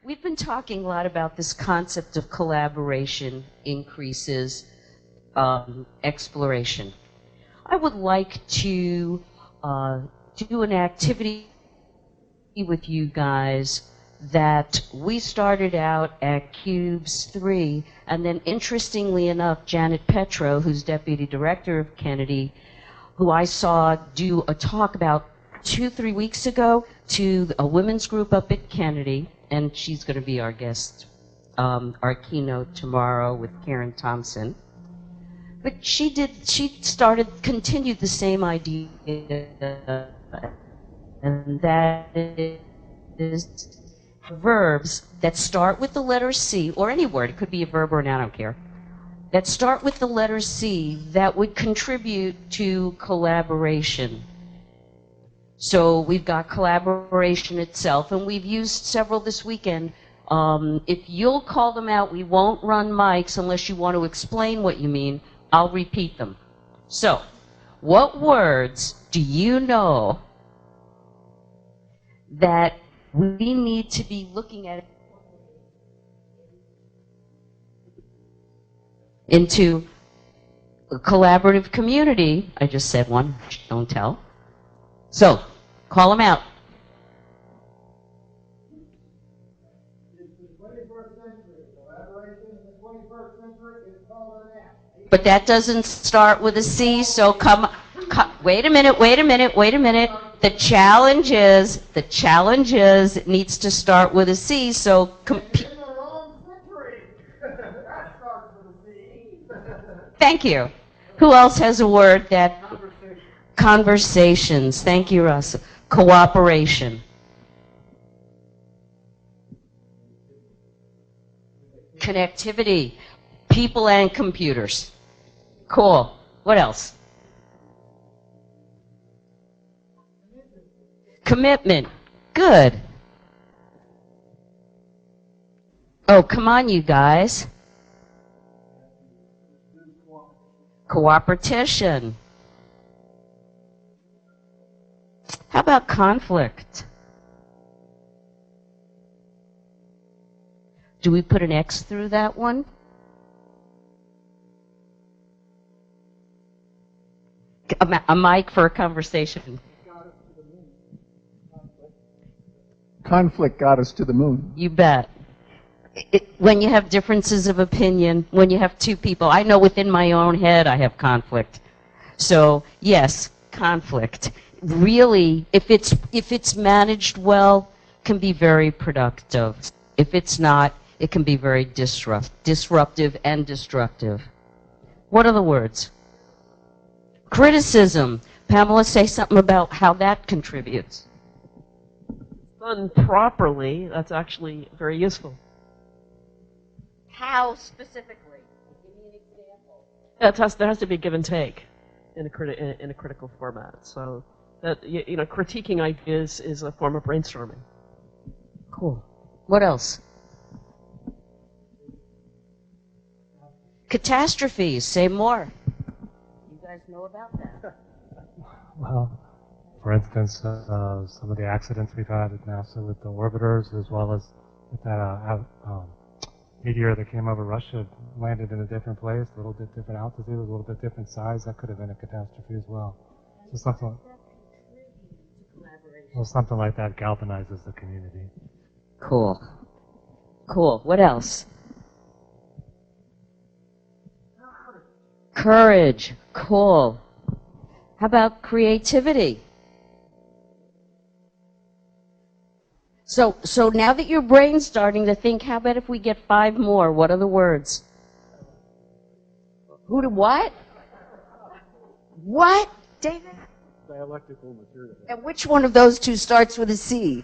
We've been talking a lot about this concept of collaboration increases exploration. I would like to do an activity with you guys that we started out at Cubes 3, and then interestingly enough, Janet Petro, who's Deputy Director of Kennedy, who I saw do a talk about 2-3 weeks ago to a women's group up at Kennedy, and she's going to be our guest, our keynote tomorrow with Karen Thompson. But continued the same idea, and that is verbs that start with the letter C, or any word, it could be a verb or a noun, I don't care, that start with the letter C that would contribute to collaboration. So we've got collaboration itself, and we've used several this weekend. If you'll call them out, we won't run mics unless you want to explain what you mean. I'll repeat them. So, what words do you know that we need to be looking at into a collaborative community? I just said one, don't tell. So, call them out. But that doesn't start with a C, so wait a minute. The challenge is, it needs to start with a C, so thank you. Who else has a word that... Conversations. Thank you, Russ. Cooperation. Connectivity. People and computers. Cool. What else? Commitment. Good. Oh, come on, you guys. Cooperation. How about conflict? Do we put an X through that one? A mic for a conversation. Conflict got us to the moon. You bet. When you have differences of opinion, when you have two people, I know within my own head I have conflict. So, yes, conflict. Really, if it's managed well, can be very productive. If it's not, it can be very disruptive and destructive. What are the words? Criticism. Pamela, say something about how that contributes. Done properly, that's actually very useful. How specifically? Give me an example. There has to be a give and take in a critical format. So that critiquing ideas is a form of brainstorming. Cool. What else? Catastrophes. Say more. You guys know about that? Well, for instance, some of the accidents we've had at NASA with the orbiters, as well as with that meteor that came over Russia, landed in a different place, a little bit different altitude, a little bit different size. That could have been a catastrophe as well. So something like that galvanizes the community. Cool. Cool. What else? Courage. Cool. How about creativity? So now that your brain's starting to think, how about if we get 5 more? What are the words? Who to what? What, David? Dialectical material. And which one of those two starts with a C?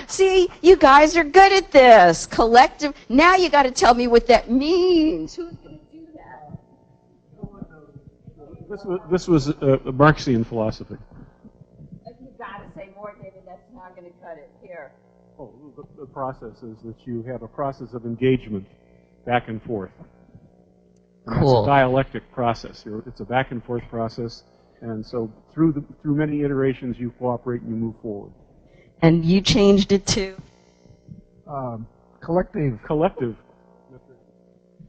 See, you guys are good at this. Collective. Now you got to tell me what that means. Who's going to do that? This was Marxian philosophy. You got to say more, David. That's not going to cut it. Here. Oh, the process is that you have a process of engagement back and forth. And cool. That's a dialectic process. It's a back and forth process, and so through many iterations you cooperate and you move forward. And you changed it to? Collective, Collective.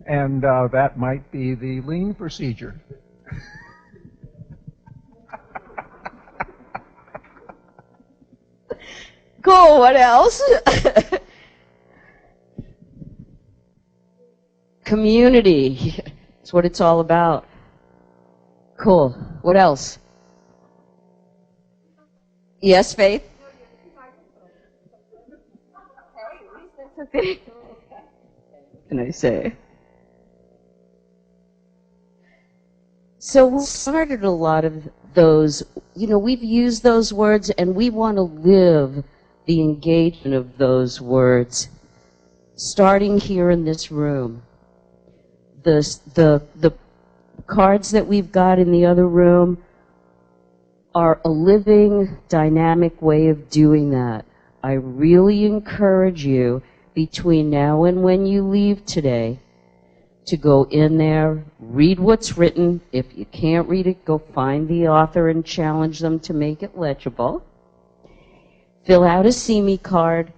and that might be the lean procedure. Cool, what else? Community. That's what it's all about. Cool. What else? Yes, Faith? What can I say? So we started a lot of those, we've used those words and we want to live the engagement of those words, starting here in this room. The cards that we've got in the other room are a living, dynamic way of doing that. I really encourage you, between now and when you leave today, to go in there, read what's written. If you can't read it, go find the author and challenge them to make it legible. Fill out a See Me card.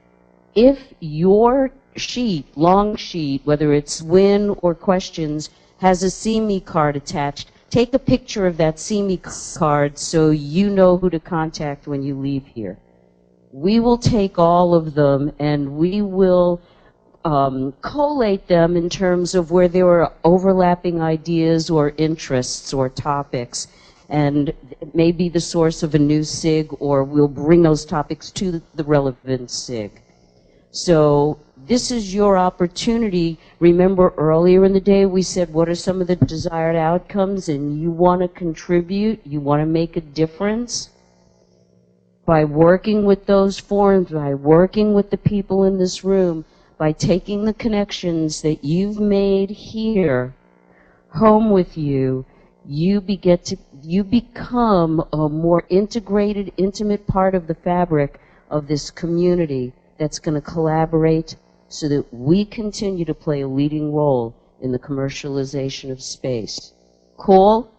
If your sheet, long sheet, whether it's win or questions, has a See Me card attached, take a picture of that See Me card so you know who to contact when you leave here. We will take all of them and we will collate them in terms of where there are overlapping ideas or interests or topics, and it may be the source of a new SIG, or we'll bring those topics to the relevant SIG. So this is your opportunity. Remember earlier in the day we said what are some of the desired outcomes, and you want to contribute, you want to make a difference. By working with those forums, by working with the people in this room, by taking the connections that you've made here home with you, you become a more integrated, intimate part of the fabric of this community that's going to collaborate so that we continue to play a leading role in the commercialization of space. Cool?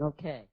Okay.